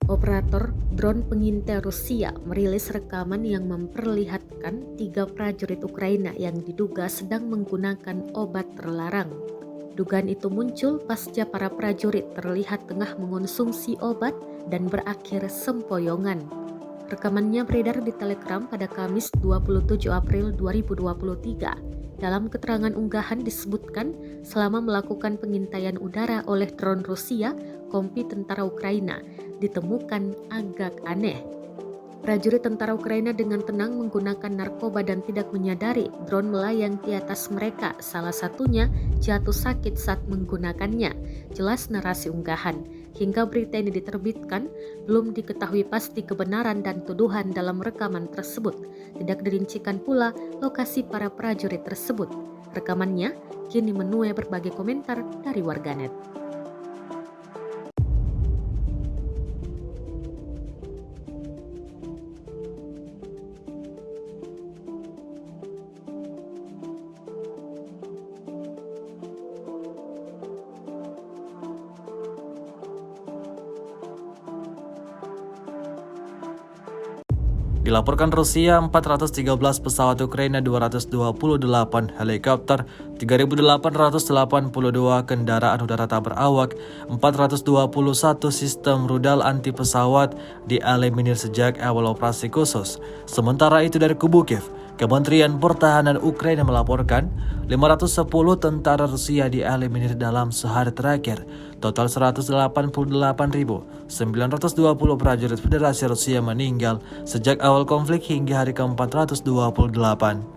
Operator drone pengintai Rusia merilis rekaman yang memperlihatkan 3 prajurit Ukraina yang diduga sedang menggunakan obat terlarang. Dugaan itu muncul pasca para prajurit terlihat tengah mengonsumsi obat dan berakhir sempoyongan. Rekamannya beredar di Telegram pada Kamis 27 April 2023. Dalam keterangan unggahan disebutkan selama melakukan pengintaian udara oleh drone Rusia, kompi tentara Ukraina ditemukan agak aneh. Prajurit tentara Ukraina dengan tenang menggunakan narkoba dan tidak menyadari drone melayang di atas mereka. Salah satunya jatuh sakit saat menggunakannya. Jelas narasi unggahan. Hingga berita ini diterbitkan, belum diketahui pasti kebenaran dan tuduhan dalam rekaman tersebut. Tidak dirincikan pula lokasi para prajurit tersebut. Rekamannya kini menuai berbagai komentar dari warganet. Dilaporkan Rusia 413 pesawat Ukraina, 228 helikopter, 3.882 kendaraan udara tak berawak, 421 sistem rudal anti pesawat dieliminir sejak awal operasi khusus. Sementara itu dari kubu Kiev, Kementerian Pertahanan Ukraina melaporkan 510 tentara Rusia dieliminir dalam sehari terakhir. Total 188.920 prajurit Federasi Rusia meninggal sejak awal konflik hingga hari ke-428.